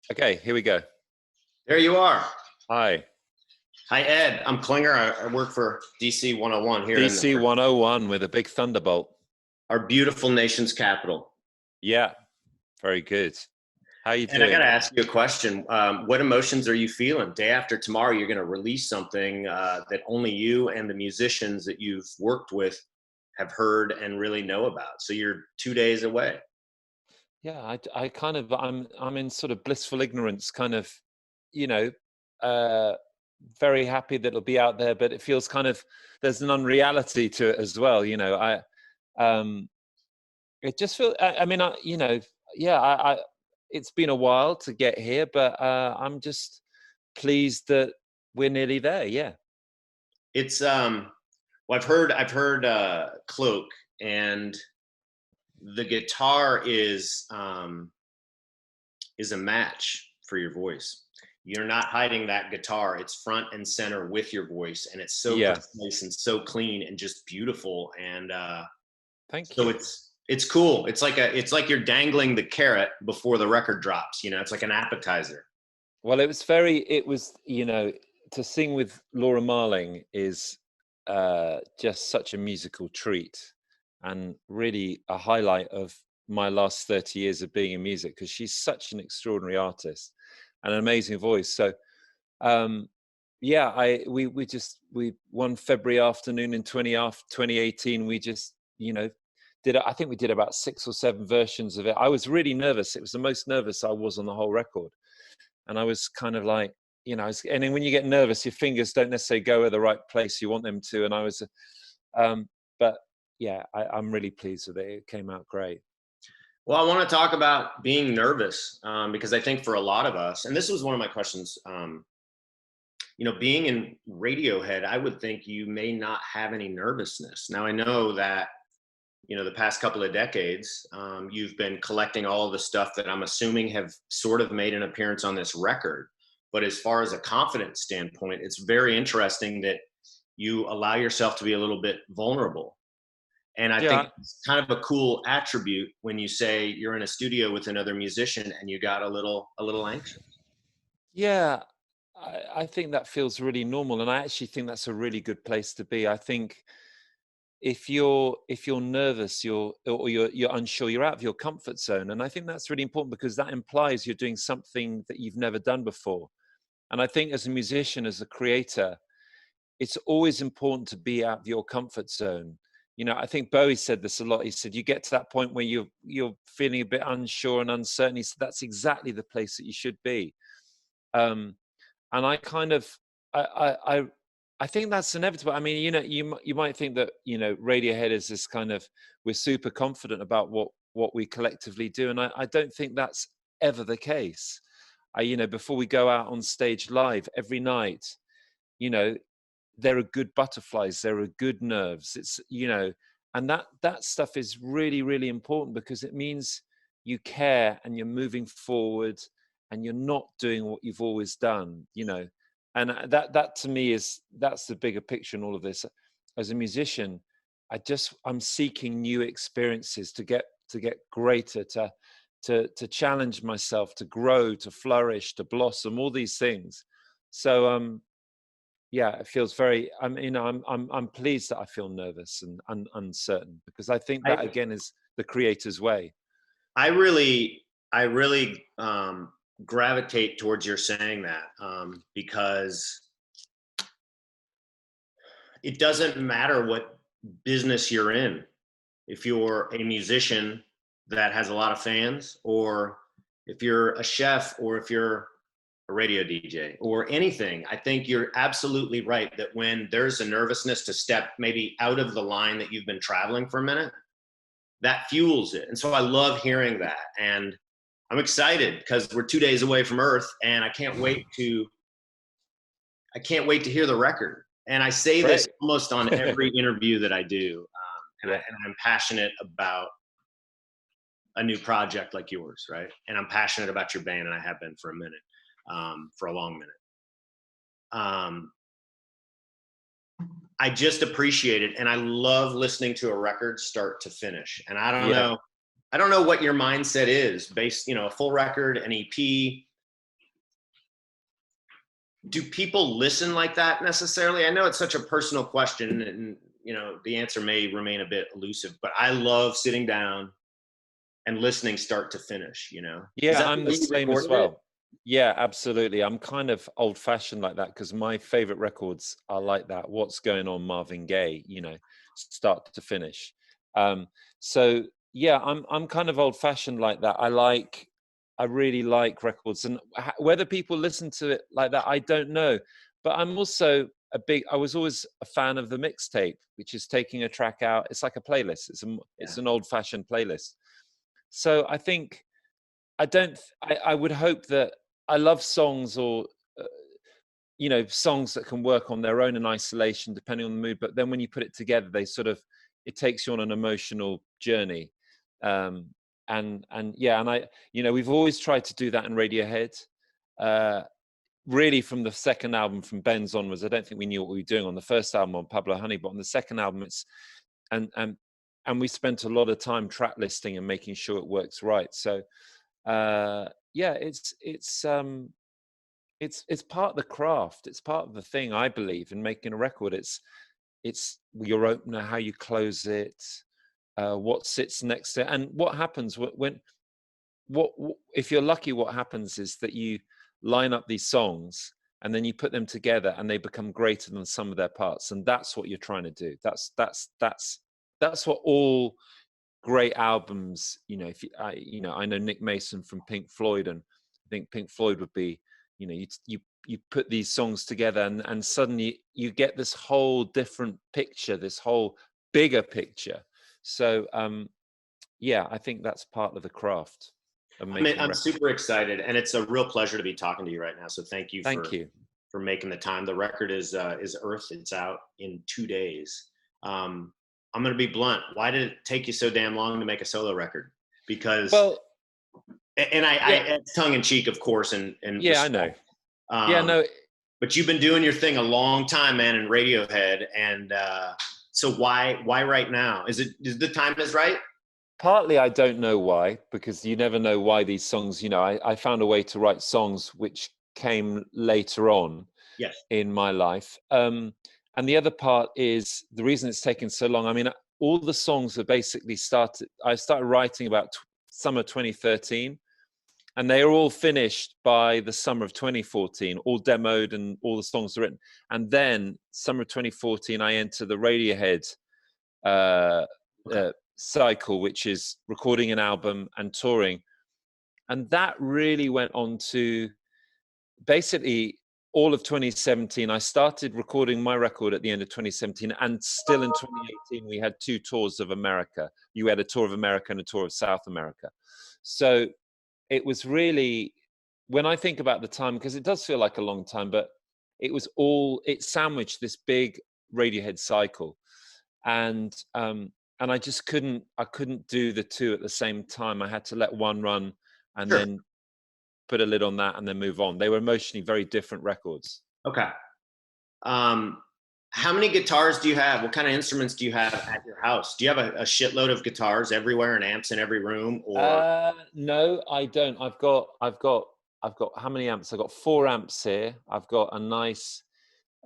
Okay, here we go. There you are. Hi. Hi, Ed. I'm Klinger. I work for DC 101 here in DC 101 with a big thunderbolt. our beautiful nation's capital. Yeah, very good. How are you And I got doing? to ask you a question. What emotions are you feeling? Day after tomorrow, you're going to release something that only you and the musicians that you've worked with have heard and really know about. So you're 2 days away. Yeah, I kind of I'm in sort of blissful ignorance, kind of, you know, uh, very happy that it'll be out there, but it feels kind of there's an unreality to it as well. Um, it just feels. I mean, yeah, it's been a while to get here, but I'm just pleased that we're nearly there. Yeah. It's well, I've heard Cloak, and the guitar is a match for your voice. You're not hiding that guitar. It's front and center with your voice, and it's so Yeah. precise and so clean and just beautiful. And Thank so you. it's cool. It's like you're dangling the carrot before the record drops. It's like an appetizer. Well, it was, to sing with Laura Marling is just such a musical treat and really a highlight of my last 30 years of being in music because she's such an extraordinary artist and an amazing voice. So, yeah, we one February afternoon in 2018, we just, I think we did about 6 or 7 versions of it. I was really nervous. It was the most nervous I was on the whole record. And I was kind of like, and then when you get nervous, your fingers don't necessarily go at the right place you want them to. And I was, but yeah, I'm really pleased with it. It came out great. Well, I want to talk about being nervous because I think for a lot of us, and this was one of my questions. Being in Radiohead, I would think you may not have any nervousness. Now, I know that the past couple of decades, you've been collecting all of the stuff that I'm assuming have sort of made an appearance on this record. But as far as a confidence standpoint, it's very interesting that you allow yourself to be a little bit vulnerable. And I think Yeah, it's kind of a cool attribute when you say you're in a studio with another musician and you got a little anxious. yeah. I think that feels really normal, and I actually think that's a really good place to be. I think if you're nervous, you're unsure, you're out of your comfort zone, and I think that's really important because that implies you're doing something that you've never done before. And I think as a musician, as a creator, it's always important to be out of your comfort zone. I think Bowie said this a lot. He said, you get to that point where you're feeling a bit unsure and uncertain. He said, that's exactly the place that you should be. Um, and I kind of, I think that's inevitable. I mean, you might think that, Radiohead is this kind of, we're super confident about what we collectively do. And I don't think that's ever the case. Before we go out on stage live every night, you know, there are good butterflies, there are good nerves. And that stuff is really, really important because it means you care and you're moving forward and you're not doing what you've always done. And that to me that's the bigger picture in all of this. As a musician, I'm seeking new experiences to get greater, to challenge myself, to grow, to flourish, to blossom, all these things. So yeah, it feels very. I'm pleased that I feel nervous and uncertain because I think that I again is the creator's way. I really gravitate towards your saying that because it doesn't matter what business you're in. If you're a musician that has a lot of fans, or if you're a chef, or if you're a radio DJ or anything, I think you're absolutely right that when there's a nervousness to step maybe out of the line that you've been traveling for a minute, that fuels it. And so I love hearing that. And I'm excited because we're 2 days away from Earth, and I can't wait to hear the record. And I say this Great. almost on every interview that I do. Yeah. And I'm passionate about a new project like yours, right? And I'm passionate about your band, and I have been for a minute, for a long minute. I just appreciate it, and I love listening to a record start to finish. And I don't Yeah. know what your mindset is based, a full record, an EP. do people listen like that necessarily? I know it's such a personal question, and you know the answer may remain a bit elusive, but I love sitting down and listening start to finish. You know, is Yeah, that the I'm the way you same as recorded it? well. Yeah, absolutely. I'm kind of old fashioned like that because my favorite records are like that. What's going on, Marvin Gaye, start to finish. Um, so yeah, I'm kind of old fashioned like that. I really like records, and whether people listen to it like that, I don't know. But I'm also I was always a fan of the mixtape, which is taking a track out. It's like a playlist. Yeah. It's an old fashioned playlist. So I think I don't. I would hope that I love songs or uh, songs that can work on their own in isolation, depending on the mood. But then when you put it together, it takes you on an emotional journey. Um, and yeah, and we've always tried to do that in Radiohead. Uh, really, from the second album, from Ben's onwards, I don't think we knew what we were doing on the first album on Pablo Honey, but on the second album, and and and we spent a lot of time track listing and making sure it works right. So yeah, it's part of the craft. It's part of the thing, I believe, in making a record. It's your opener, how you close it, what sits next to it, and what happens if you're lucky. What happens is that you line up these songs and then you put them together and they become greater than some of their parts, and that's what you're trying to do. That's what all great albums, if I know Nick Mason from Pink Floyd, and I think Pink Floyd would be, you put these songs together, and suddenly you get this whole different picture, this whole bigger picture. So yeah, I think that's part of the craft of I mean, making I'm records. super excited, and it's a real pleasure to be talking to you right now. So thank you Thank for you. making the time. The record is Earth. It's out in 2 days. Um, I'm going to be blunt. Why did it take you so damn long to make a solo record? Because, Well, and yeah, it's tongue in cheek, of course, and yeah, I respect. know. Yeah, Um, no, but you've been doing your thing a long time, man, in Radiohead, and so why right now? Is the time is right? partly I don't know why, because you never know why these songs, I found a way to write songs which came later on Yes, in my life. And the other part is the reason it's taken so long. I mean, all the songs are basically I started writing about summer 2013, and they are all finished by the summer of 2014, all demoed and all the songs are written. And then summer of 2014, I enter the Radiohead uh, okay, cycle, which is recording an album and touring. And that really went on to basically all of 2017. I started recording my record at the end of 2017, and still in 2018 we had two tours of America. You had a tour of America and a tour of South America. So it was really, when I think about the time, because it does feel like a long time, but it sandwiched this big Radiohead cycle. And I just couldn't do the two at the same time. I had to let one run and sure, then put a lid on that and then move on. They were emotionally very different records. okay. Um, how many guitars do you have? What kind of instruments do you have at your house? Do you have a shitload of guitars everywhere and amps in every room, or No, I don't. I've got how many amps? I've got 4 amps here. I've got a nice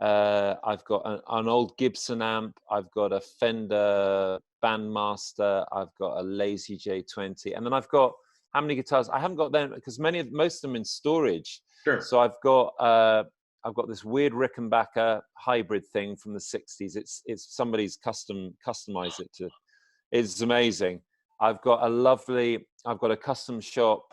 I've got an old Gibson amp. I've got a Fender Bandmaster. I've got a Lazy J20, and then I've got how many guitars? I haven't got them because most of them in storage. sure? So I've got this weird Rickenbacker hybrid thing from the '60s. It's somebody's customized it to. It's amazing. I've got a custom shop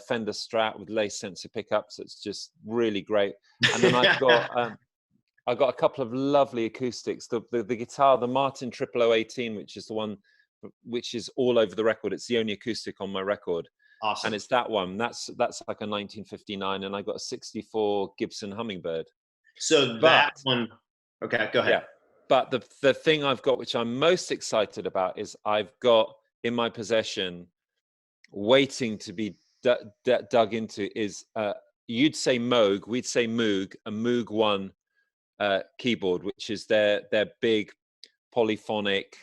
Fender Strat with lace sensor pickups. It's just really great. And then I've got a couple of lovely acoustics. The guitar, the Martin 0018, which is the one which is all over the record. It's the only acoustic on my record, and Awesome. it's that one. That's like a 1959, and I got a '64 Gibson Hummingbird. So that But one, okay, go ahead. yeah, but the thing I've got, which I'm most excited about, is I've got in my possession, waiting to be dug into, is you'd say Moog, we'd say Moog, a Moog One keyboard, which is their big polyphonic,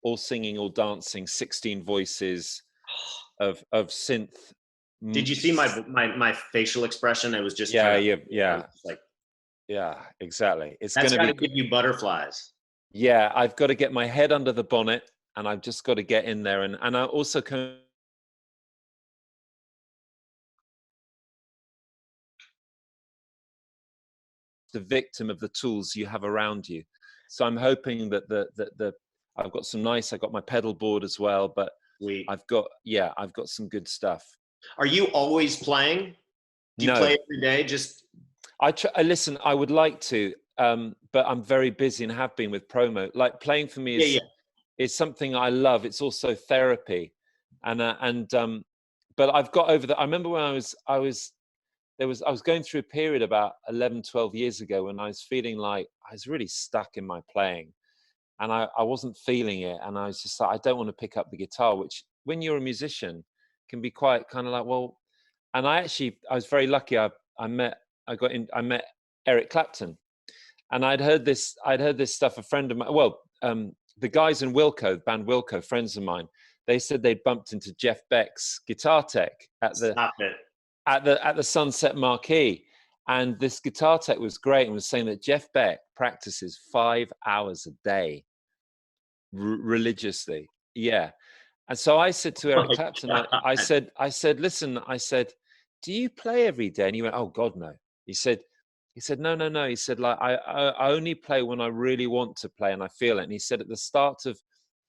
all singing, all dancing, 16 voices of synth. Did you see my facial expression? It was just kind Yeah, of, yeah, I yeah. was just like, Yeah, exactly. It's That's going to got to be, give you butterflies. yeah, I've got to get my head under the bonnet and I've just got to get in there. And I also can the victim of the tools you have around you. So I'm hoping that I've got I've got my pedal board as well, but We I've got some good stuff. Are you always playing? Do you No, play every day? Just listen, I would like to, but I'm very busy and have been with promo. Like playing for me yeah, yeah. is something I love. It's also therapy, but I've got over that. I remember when I was going through a period about 11, 12 years ago when I was feeling like I was really stuck in my playing, and I wasn't feeling it, and I was just like, I don't want to pick up the guitar, which when you're a musician can be quite kind of like, well. And I was very lucky. I met Eric Clapton, and I'd heard this stuff. A friend of mine, the guys in Wilco, band Wilco, friends of mine, they said they'd bumped into Jeff Beck's guitar tech Stop it. at the Sunset Marquee, and this guitar tech was great and was saying that Jeff Beck practices 5 hours a day religiously. Yeah. And so I said to Oh Eric my Clapton, God. listen, I said, do you play every day? And he went, oh God, no. He said, no, no, no. He said, like, I only play when I really want to play and I feel it. And he said at the start of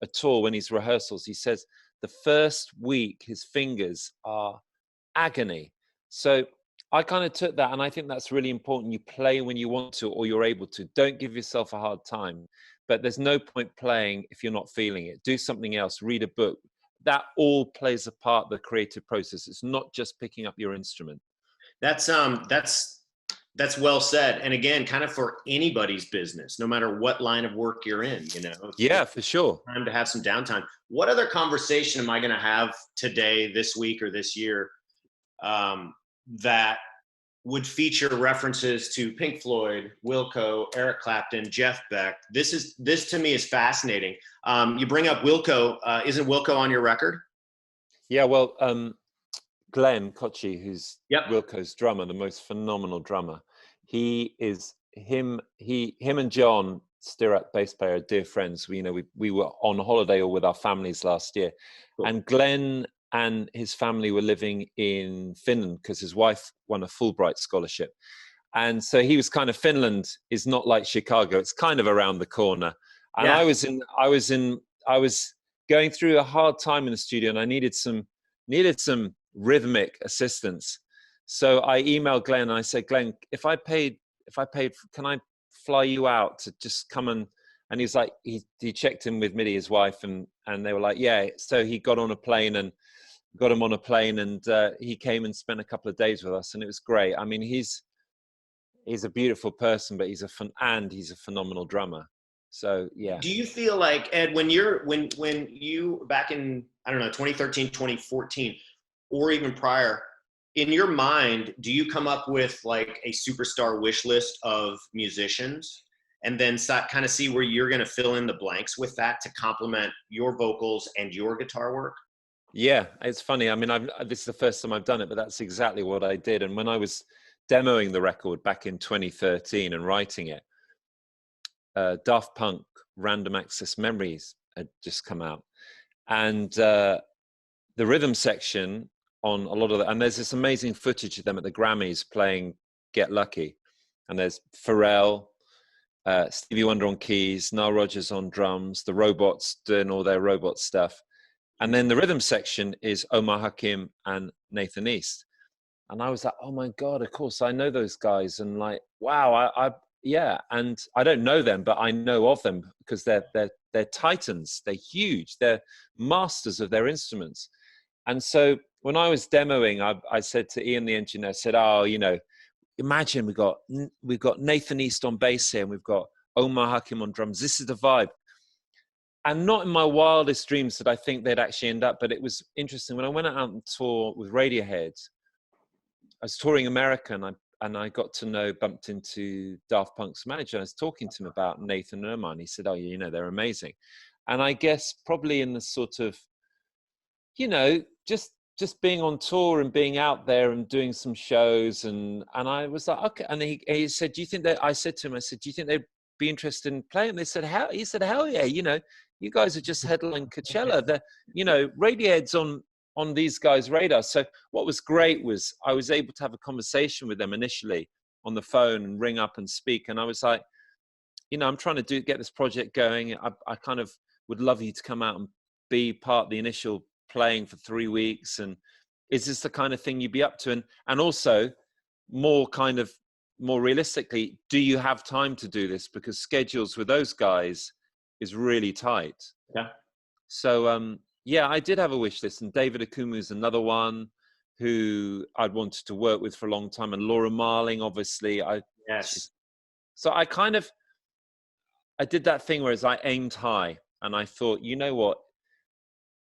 a tour, when he's rehearsals, he says the first week, his fingers are agony. So I kind of took that, and I think that's really important. You play when you want to or you're able to. Don't give yourself a hard time. But there's no point playing if you're not feeling it. Do something else, read a book. That all plays a part of the creative process. It's not just picking up your instrument. That's well said. And again, kind of for anybody's business, no matter what line of work you're in, Yeah, it's for sure. time to have some downtime. What other conversation am I going to have today, this week, or this year that would feature references to Pink Floyd, Wilco, Eric Clapton, Jeff Beck? This to me is fascinating. You bring up Wilco. Isn't Wilco on your record? Yeah, well, Glenn Kochi, who's Yep. Wilco's drummer, the most phenomenal drummer. Him and John Stirrat, bass player, are dear friends. We were on holiday or with our families last year, Cool. and Glenn and his family were living in Finland because his wife won a Fulbright scholarship, and so he was kind of, Finland is not like Chicago; it's kind of around the corner. And Yeah. I was going through a hard time in the studio, and I needed some rhythmic assistance. So I emailed Glenn and I said, Glenn, if I paid, can I fly you out to just come and he's like, he checked in with Mitty, his wife, and they were like, yeah. So he got on a plane and got him on a plane, and he came and spent a couple of days with us, and it was great. I mean, he's a beautiful person, but he's a phenomenal drummer. So yeah. Do you feel like, Ed, when you back in, I don't know, 2013, 2014, or even prior, in your mind, do you come up with like a superstar wish list of musicians and then kind of see where you're going to fill in the blanks with that to complement your vocals and your guitar work? Yeah, it's funny. I mean, this is the first time I've done it, but that's exactly what I did. And when I was demoing the record back in 2013 and writing it, Daft Punk Random Access Memories had just come out, and the rhythm section on a lot of and there's this amazing footage of them at the Grammys playing Get Lucky, and there's Pharrell, Stevie Wonder on keys, Nile Rodgers on drums, the robots doing all their robot stuff, and then the rhythm section is Omar Hakim and Nathan East. And I was like, oh my God, of course I know those guys. And like, wow, yeah. And I don't know them, but I know of them because they're titans. They're huge. They're masters of their instruments. And so when I was demoing, I said to Ian, the engineer, I said, oh, imagine we've got Nathan East on bass here, and we've got Omar Hakim on drums. This is the vibe. And not in my wildest dreams did I think they'd actually end up, but it was interesting. When I went out on tour with Radiohead, I was touring America, and I bumped into Daft Punk's manager. I was talking to him about Nathan and Omar, and he said, oh, they're amazing. And I guess probably in the sort of, just just being on tour and being out there and doing some shows, and I was like, okay. And he said, do you think that, I said to him, I said, do you think they'd be interested in playing? They said, how? He said, hell yeah, you know, you guys are just headlining Coachella. The, you know, Radiohead's on these guys' radar. So what was great was I was able to have a conversation with them initially on the phone and ring up and speak. And I was like, you know, I'm trying to get this project going. I kind of would love you to come out and be part of the initial playing for 3 weeks. And is this the kind of thing you'd be up to? And also more realistically, do you have time to do this? Because schedules with those guys is really tight. Yeah. So, yeah, I did have a wish list, and David Akumu is another one who I'd wanted to work with for a long time. And Laura Marling, obviously. Yes. So I did that thing where I aimed high, and I thought, you know what?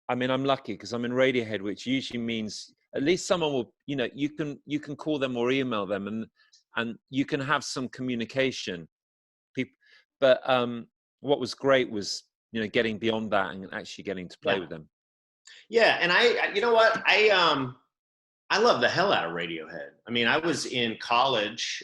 I mean, I'm lucky because I'm in Radiohead, which usually means at least someone will, you know, you can call them or email them, and you can have some communication. But what was great was, you know, getting beyond that and actually getting to play with them. Yeah, and you know what, I love the hell out of Radiohead. I mean, I was in college.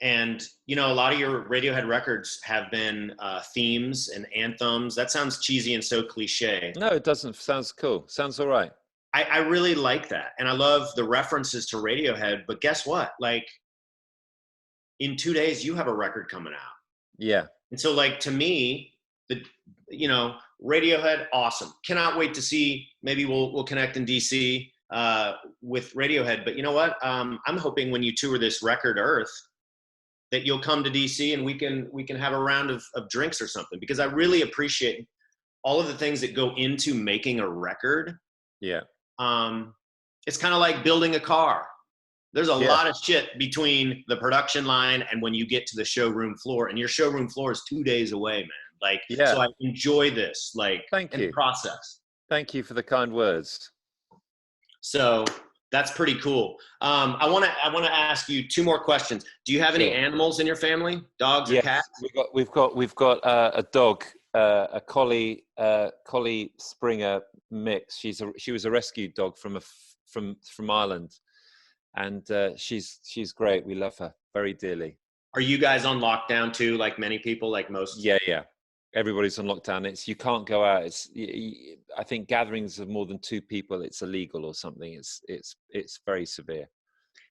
And, you know, a lot of your Radiohead records have been themes and anthems. That sounds cheesy and so cliche. No, it doesn't. Sounds cool. Sounds all right. I really like that. And I love the references to Radiohead. But guess what? Like, in 2 days, you have a record coming out. Yeah. And so, like, to me, you know, Radiohead, awesome. Cannot wait to see. Maybe we'll connect in DC with Radiohead. But you know what? I'm hoping when you tour this record, Earth, that you'll come to DC and we can have a round of drinks or something, because I really appreciate all of the things that go into making a record. Yeah. It's kind of like building a car. There's a lot of shit between the production line and when you get to the showroom floor, and your showroom floor is 2 days away, man. Like, so I enjoy this, like, Thank you. Process. Thank you for the kind words. So that's pretty cool. I want to ask you 2 more questions. Do you have any animals in your family? Dogs or cats? We've got a dog, a collie Springer mix. She was a rescued dog from Ireland, and she's great. We love her very dearly. Are you guys on lockdown too, like many people, like most? Yeah. Everybody's on lockdown. You can't go out. I think gatherings of more than 2 people, it's illegal or something. It's very severe.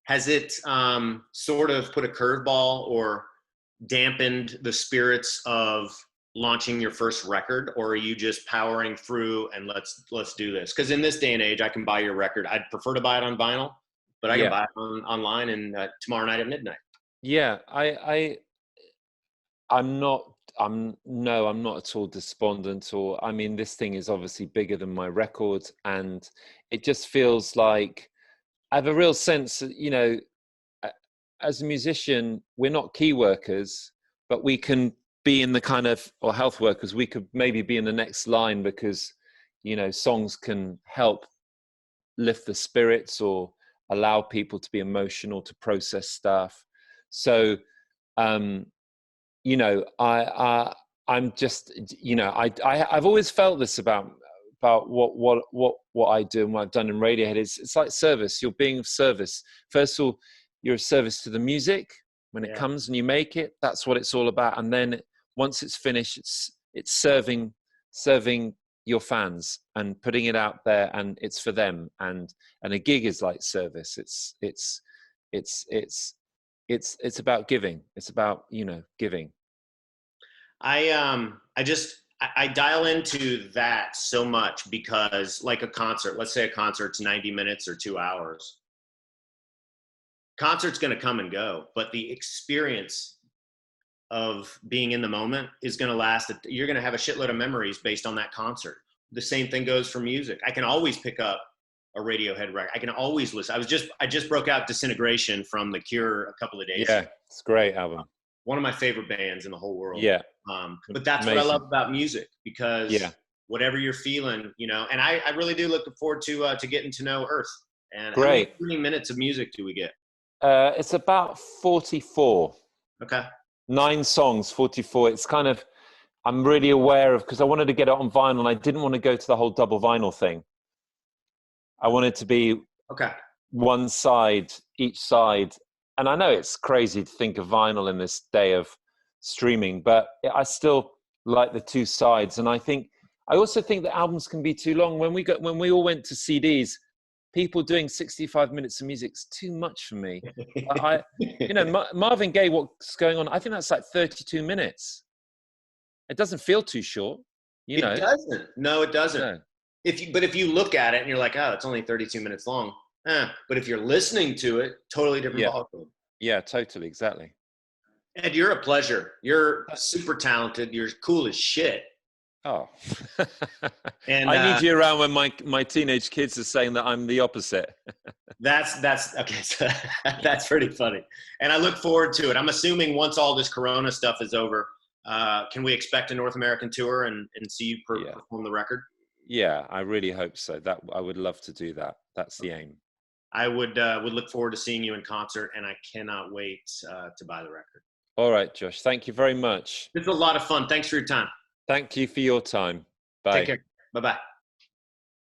Has it sort of put a curveball or dampened the spirits of launching your first record, or are you just powering through and let's do this? Because in this day and age, I can buy your record. I'd prefer to buy it on vinyl, but I can buy it online and tomorrow night at midnight. Yeah, I'm not at all despondent, or I mean, this thing is obviously bigger than my record, and it just feels like I have a real sense that, you know, as a musician, we're not key workers, but we can be in the kind of, or health workers, we could maybe be in the next line, because, you know, songs can help lift the spirits or allow people to be emotional, to process stuff. So, you know, I'm just, you know, I've always felt this about what I do and what I've done in Radiohead. It's like service. You're being of service. First of all, you're a service to the music when it comes and you make it. That's what it's all about. And then once it's finished, it's serving your fans and putting it out there, and it's for them. And a gig is like service. It's about giving. It's about, you know, giving. I dial into that so much because, like a concert, let's say a concert's 90 minutes or 2 hours. Concert's going to come and go, but the experience of being in the moment is going to last. You're going to have a shitload of memories based on that concert. The same thing goes for music. I can always pick up a Radiohead record. I can always listen. I just broke out Disintegration from The Cure a couple of days ago. It's a great album. One of my favorite bands in the whole world. But that's amazing. what I love about music, because whatever you're feeling, you know, and I really do look forward to getting to know Earth. And great. How many minutes of music do we get? It's about 44. Okay. 9 songs, 44. It's kind of, I'm really aware of, because I wanted to get it on vinyl and I didn't want to go to the whole double vinyl thing. I want it to be Okay. one side, each side. And I know it's crazy to think of vinyl in this day of streaming, but I still like the two sides. And I also think that albums can be too long. When we all went to CDs, people doing 65 minutes of music is too much for me. Marvin Gaye, what's going on? I think that's like 32 minutes. It doesn't feel too short, you know. It doesn't. No, it doesn't. No. If you look at it and you're like, oh, it's only 32 minutes long. But if you're listening to it, totally different ballgame. Yeah, totally, exactly. Ed, you're a pleasure. You're super talented. You're cool as shit. Oh, and I need you around when my teenage kids are saying that I'm the opposite. That's okay. So that's pretty funny. And I look forward to it. I'm assuming once all this Corona stuff is over, can we expect a North American tour and see you perform the record? Yeah, I really hope so. That I would love to do that. That's the aim. I would look forward to seeing you in concert, and I cannot wait to buy the record. All right, Josh. Thank you very much. This was a lot of fun. Thanks for your time. Thank you for your time. Bye. Take care. Bye-bye.